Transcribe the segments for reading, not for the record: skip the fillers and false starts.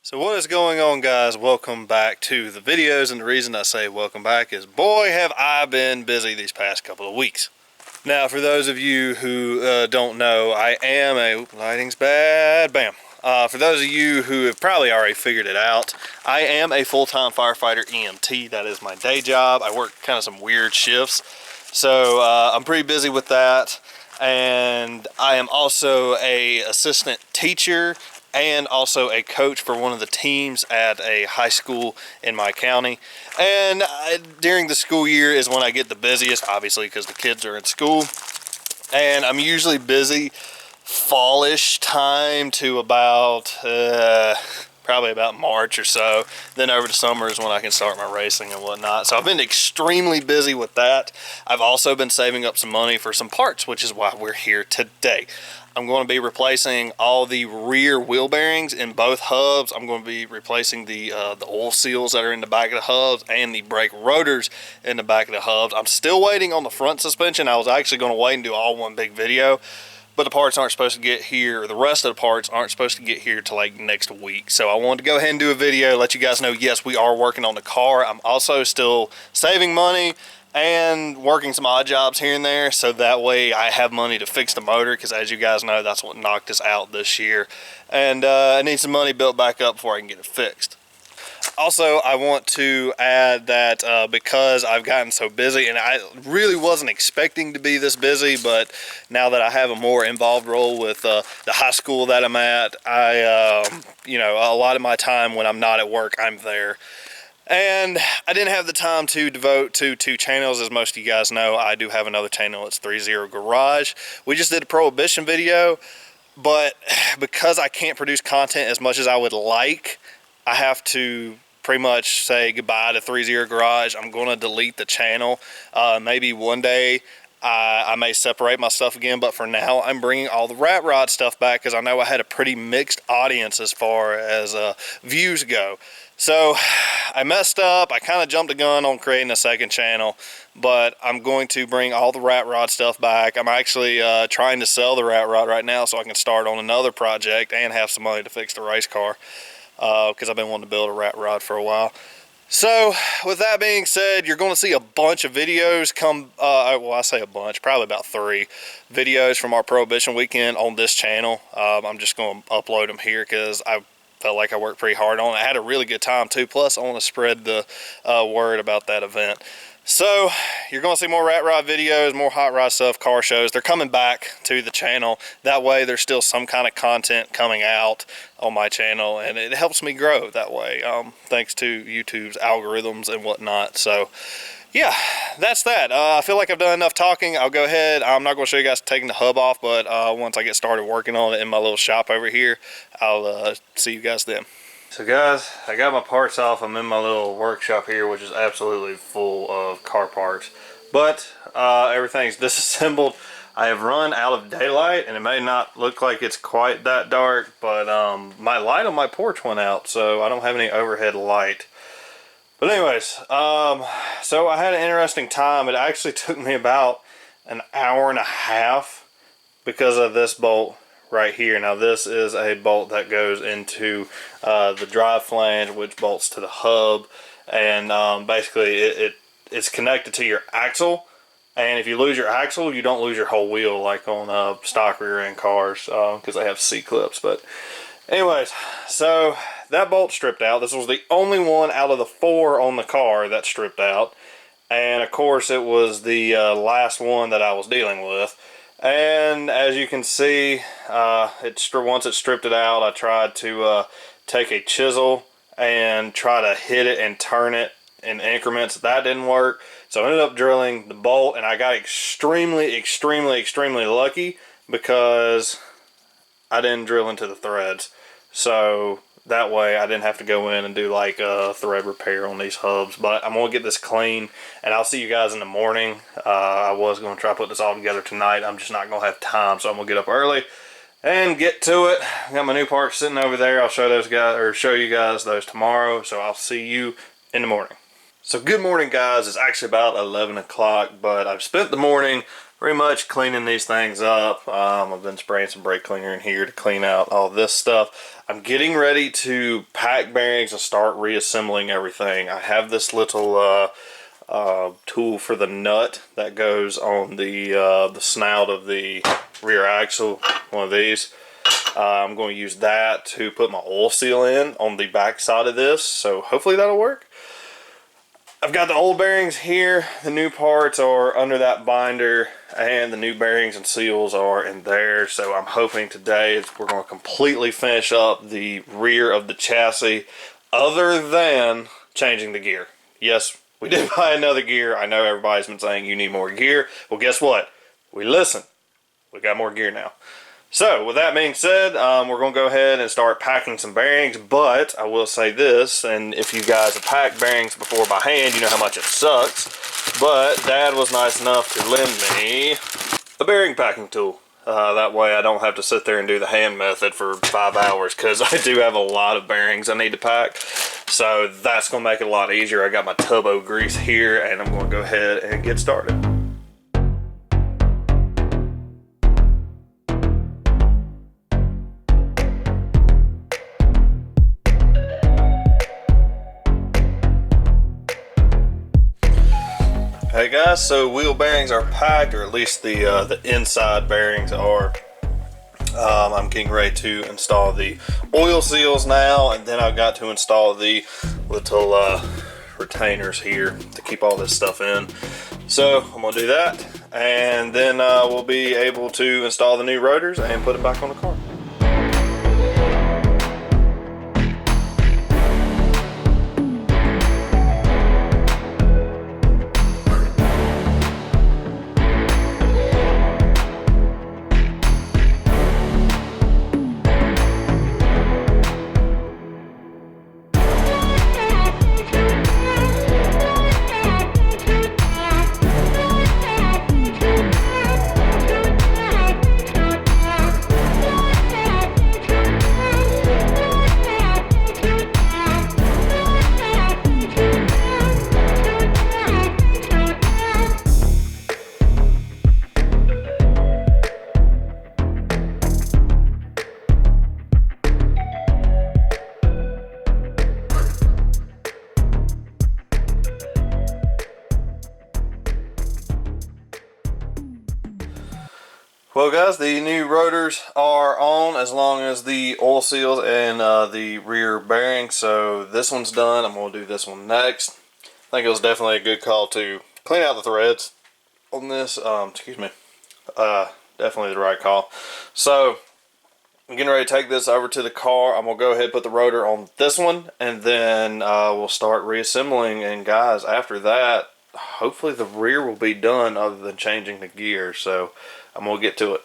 So what is going on, guys? Welcome back to the videos, and the reason I say welcome back is boy have I been busy these past couple of weeks. Now for those of you who don't know, I am a lighting's bad, bam. For those of you who have probably already figured it out, I am a full-time firefighter EMT. That is my day job. I work kind of some weird shifts, so I'm pretty busy with that. And I am also a assistant teacher and also a coach for one of the teams at a high school in my county. And during the school year is when I get the busiest, obviously, because the kids are in school. And I'm usually busy fallish time to about probably about March or so. Then over to summer is when I can start my racing and whatnot. So I've been extremely busy with that. I've also been saving up some money for some parts, which is why we're here today. I'm going to be replacing all the rear wheel bearings in both hubs. I'm going to be replacing the oil seals that are in the back of the hubs and the brake rotors in the back of the hubs. I'm still waiting on the front suspension. I was actually going to wait and do all one big video, but the parts aren't supposed to get here, or the rest of the parts aren't supposed to get here till like next week. So I wanted to go ahead and do a video, let you guys know, yes, we are working on the car. I'm also still saving money and working some odd jobs here and there, so that way I have money to fix the motor, because as you guys know, that's what knocked us out this year. And I need some money built back up before I can get it fixed. Also, I want to add that because I've gotten so busy, and I really wasn't expecting to be this busy, but now that I have a more involved role with the high school that I'm at, you know, a lot of my time when I'm not at work, I'm there. And I didn't have the time to devote to 2 channels. As most of you guys know, I do have another channel. It's 30 Garage. We just did a Prohibition video, but because I can't produce content as much as I would like, I have to pretty much say goodbye to 30 Garage. I'm going to delete the channel. Maybe one day I may separate my stuff again, but for now I'm bringing all the Rat Rod stuff back, because I know I had a pretty mixed audience as far as views go. So I messed up. I kind of jumped the gun on creating a second channel, but I'm going to bring all the Rat Rod stuff back. I'm actually trying to sell the Rat Rod right now so I can start on another project and have some money to fix the race car, because I've been wanting to build a Rat Rod for a while. So with that being said, you're going to see a bunch of videos come, well, I say a bunch, probably about 3 videos from our Prohibition weekend on this channel. I'm just going to upload them here because I felt like I worked pretty hard on it. I had a really good time too, plus I want to spread the word about that event. So you're going to see more Rat Rod videos, more hot rod stuff, car shows. They're coming back to the channel. That way there's still some kind of content coming out on my channel, and it helps me grow that way, thanks to YouTube's algorithms and whatnot. So yeah, that's that. I feel like I've done enough talking. I'll go ahead. I'm not going to show you guys taking the hub off, but once I get started working on it in my little shop over here, I'll see you guys then. So guys, I got my parts off. I'm in my little workshop here, which is absolutely full of car parts, but everything's disassembled. I have run out of daylight, and it may not look like it's quite that dark, but my light on my porch went out, so I don't have any overhead light. But anyways, so I had an interesting time. It actually took me about an hour and a half because of this bolt right here. Now this is a bolt that goes into the drive flange, which bolts to the hub, and basically it's connected to your axle. And if you lose your axle, you don't lose your whole wheel like on stock rear end cars, because they have C-clips. But anyways, so that bolt stripped out. This was the only one out of the 4 on the car that stripped out, and of course it was the last one that I was dealing with. And as you can see, once it stripped it out, I tried to take a chisel and try to hit it and turn it in increments. That didn't work, so I ended up drilling the bolt, and I got extremely lucky because I didn't drill into the threads. So that way I didn't have to go in and do like a thread repair on these hubs. But I'm going to get this clean, and I'll see you guys in the morning. I was going to try to put this all together tonight. I'm just not going to have time, so I'm going to get up early and get to it. I got my new parts sitting over there. I'll show those guys, or show you guys those tomorrow. So I'll see you in the morning. So good morning, guys. It's actually about 11 o'clock, but I've spent the morning pretty much cleaning these things up. I've been spraying some brake cleaner in here to clean out all this stuff. I'm getting ready to pack bearings and start reassembling everything. I have this little tool for the nut that goes on the snout of the rear axle, one of these. I'm going to use that to put my oil seal in on the back side of this, so hopefully that'll work. I've got the old bearings here, the new parts are under that binder, and the new bearings and seals are in there. So I'm hoping today we're going to completely finish up the rear of the chassis, other than changing the gear. Yes, we did buy another gear. I know everybody's been saying you need more gear. Well, guess what? We listened. We got more gear now. So with that being said, we're going to go ahead and start packing some bearings, but I will say this, and if you guys have packed bearings before by hand, you know how much it sucks, but Dad was nice enough to lend me a bearing packing tool. That way I don't have to sit there and do the hand method for 5 hours, because I do have a lot of bearings I need to pack, so that's going to make it a lot easier. I got my Turbo grease here, and I'm going to go ahead and get started. Hey guys, so wheel bearings are packed, or at least the inside bearings are. I'm getting ready to install the oil seals now, and then I've got to install the little retainers here to keep all this stuff in. So I'm gonna do that, and then we'll be able to install the new rotors and put them back on the car. Well guys, the new rotors are on, as long as the oil seals and the rear bearing. So this one's done. I'm going to do this one next. I think it was definitely a good call to clean out the threads on this. Excuse me. Definitely the right call. So I'm getting ready to take this over to the car. I'm going to go ahead and put the rotor on this one, and then we'll start reassembling. And guys, after that, hopefully the rear will be done, other than changing the gear. So I'm going to get to it.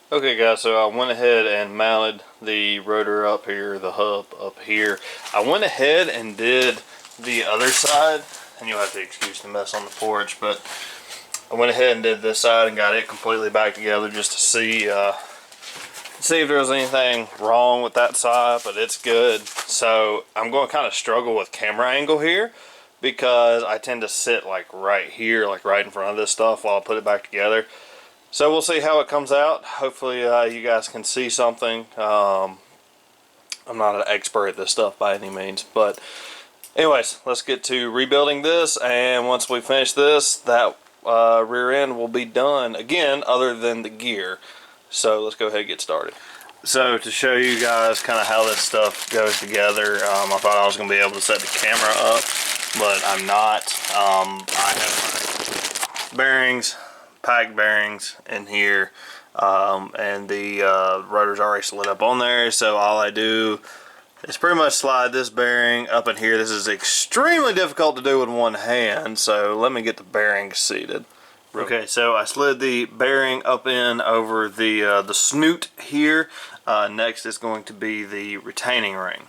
Okay guys, so I went ahead and mounted the rotor up here, the hub up here. I went ahead and did the other side, and you'll have to excuse the mess on the porch, but I went ahead and did this side and got it completely back together just to see if there was anything wrong with that side, but it's good. So I'm going to kind of struggle with camera angle here, because I tend to sit like right here, like right in front of this stuff while I put it back together. So we'll see how it comes out. Hopefully you guys can see something. I'm not an expert at this stuff by any means, but anyways, let's get to rebuilding this, and once we finish this, that rear end will be done again, other than the gear. So let's go ahead and get started. So to show you guys kind of how this stuff goes together, I thought I was going to be able to set the camera up, but I'm not. I have my bearings, pack bearings in here, and the rotor's already slid up on there, so all I do is pretty much slide this bearing up in here. This is extremely difficult to do with one hand, so let me get the bearings seated. Okay, so I slid the bearing up in over the snoot here. Next is going to be the retaining ring.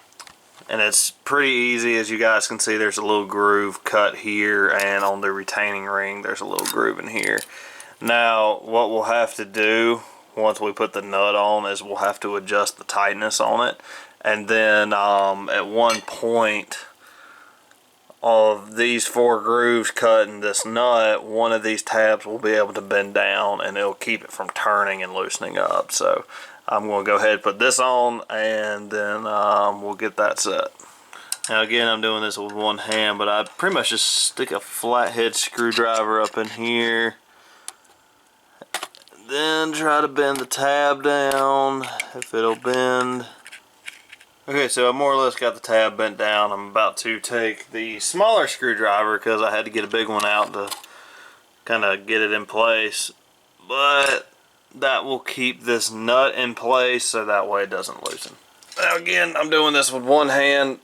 And it's pretty easy. As you guys can see, there's a little groove cut here, and on the retaining ring there's a little groove in here. Now what we'll have to do once we put the nut on is we'll have to adjust the tightness on it, and then at one point of these 4 grooves cutting this nut, one of these tabs will be able to bend down and it'll keep it from turning and loosening up. So I'm going to go ahead and put this on, and then we'll get that set. Now again, I'm doing this with one hand, but I pretty much just stick a flathead screwdriver up in here, then try to bend the tab down if it'll bend. Okay, so I more or less got the tab bent down. I'm about to take the smaller screwdriver because I had to get a big one out to kind of get it in place. But that will keep this nut in place so that way it doesn't loosen. Now again, I'm doing this with one hand.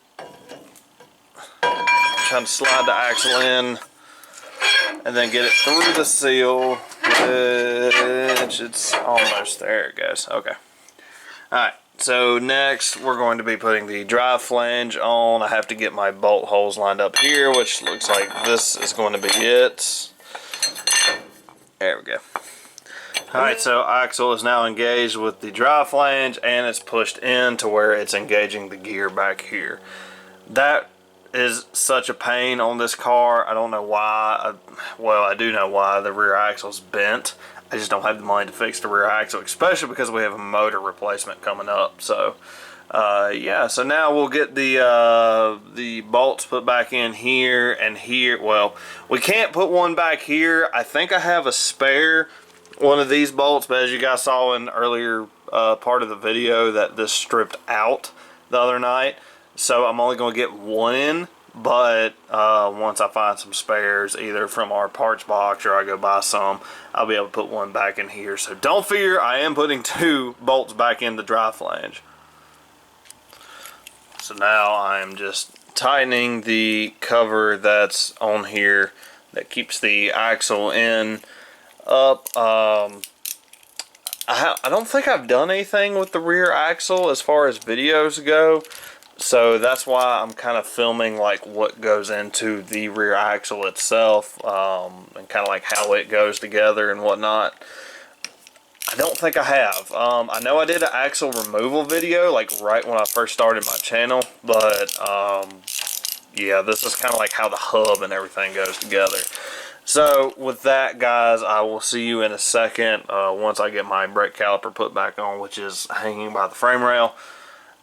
Trying to slide the axle in and then get it through the seal, which it's almost there. It goes. Okay. Alright. So next we're going to be putting the drive flange on. I have to get my bolt holes lined up here, which looks like this is going to be it. There we go. Alright, so axle is now engaged with the drive flange, and it's pushed in to where it's engaging the gear back here. That is such a pain on this car. I don't know why. Well, I do know why. The rear axle's bent. I just don't have the money to fix the rear axle, especially because we have a motor replacement coming up. So yeah, so now we'll get the bolts put back in here and here. Well, we can't put one back here. I think I have a spare one of these bolts, but as you guys saw in earlier part of the video, that this stripped out the other night, so I'm only going to get one in. But once I find some spares, either from our parts box or I go buy some, I'll be able to put one back in here. So don't fear, I am putting 2 bolts back in the drive flange. So now I'm just tightening the cover that's on here that keeps the axle in up. I don't think I've done anything with the rear axle as far as videos go. So that's why I'm kind of filming like what goes into the rear axle itself, and kind of like how it goes together and whatnot. I don't think I have. I know I did an axle removal video like right when I first started my channel, but yeah, this is kind of like how the hub and everything goes together. So with that, guys, I will see you in a second once I get my brake caliper put back on, which is hanging by the frame rail.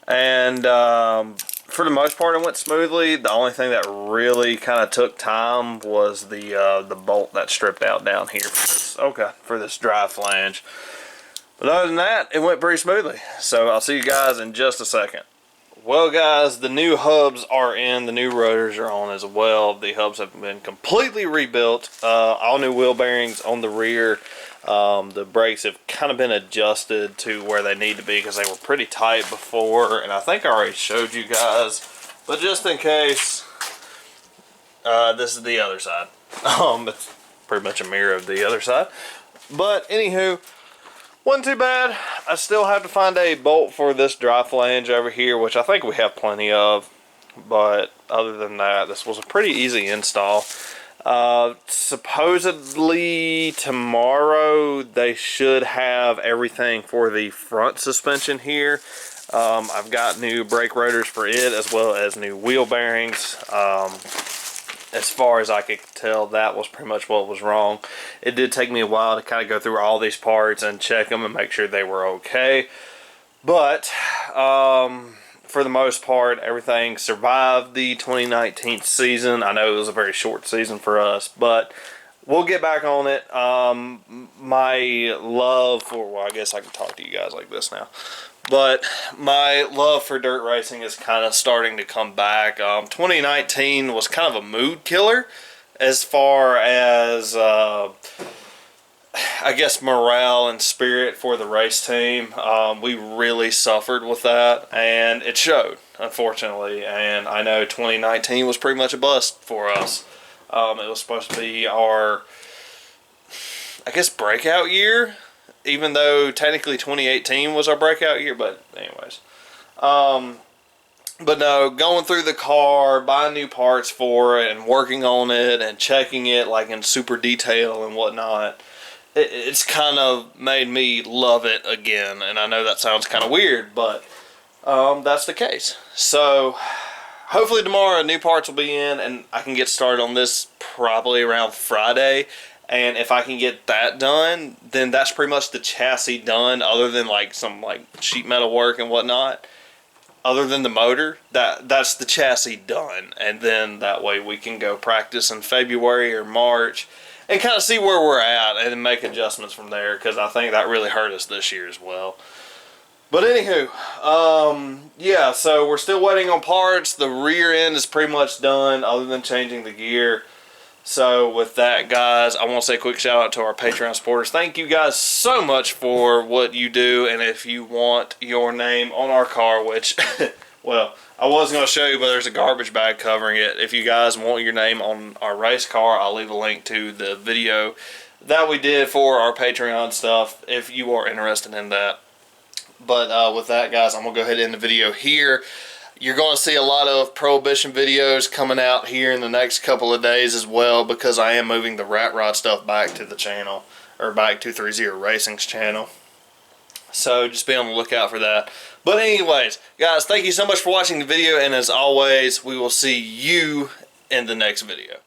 And for the most part, it went smoothly. The only thing that really kind of took time was the bolt that stripped out down here for this drive flange. But other than that, it went pretty smoothly. So I'll see you guys in just a second. Well, guys, the new hubs are in. The new rotors are on as well. The hubs have been completely rebuilt. All new wheel bearings on the rear. The brakes have kind of been adjusted to where they need to be because they were pretty tight before, and I think I already showed you guys, but just in case, this is the other side. It's pretty much a mirror of the other side, but anywho, wasn't too bad. I still have to find a bolt for this drive flange over here, which I think we have plenty of, but other than that, this was a pretty easy install. Supposedly tomorrow they should have everything for the front suspension here. I've got new brake rotors for it as well as new wheel bearings. As far as I could tell, that was pretty much what was wrong. It did take me a while to kind of go through all these parts and check them and make sure they were okay. But for the most part, everything survived the 2019 season. I know it was a very short season for us, but we'll get back on it. My love for, well, I guess I can talk to you guys like this now, but my love for dirt racing is kind of starting to come back. 2019 was kind of a mood killer as far as I guess morale and spirit for the race team. We really suffered with that, and it showed, unfortunately. And I know 2019 was pretty much a bust for us. It was supposed to be our, I guess, breakout year, even though technically 2018 was our breakout year. But anyways, but no, going through the car, buying new parts for it, and working on it, and checking it like in super detail and whatnot, it's kind of made me love it again. And I know that sounds kind of weird, but that's the case. So hopefully tomorrow new parts will be in and I can get started on this probably around Friday. And if I can get that done, then that's pretty much the chassis done, other than like some like sheet metal work and whatnot. Other than the motor, that's the chassis done. And then that way we can go practice in February or March and kind of see where we're at and make adjustments from there, because I think that really hurt us this year as well. But anywho, yeah, so we're still waiting on parts. The rear end is pretty much done other than changing the gear. So with that, guys, I want to say a quick shout out to our Patreon supporters. Thank you guys so much for what you do. And if you want your name on our car, which, well, I was going to show you, but there's a garbage bag covering it. If you guys want your name on our race car, I'll leave a link to the video that we did for our Patreon stuff if you are interested in that. But with that, guys, I'm going to go ahead and end the video here. You're going to see a lot of Prohibition videos coming out here in the next couple of days as well, because I am moving the Rat Rod stuff back to the channel, or back to 30 Racing's channel. So just be on the lookout for that. But anyways, guys, thank you so much for watching the video, and as always, we will see you in the next video.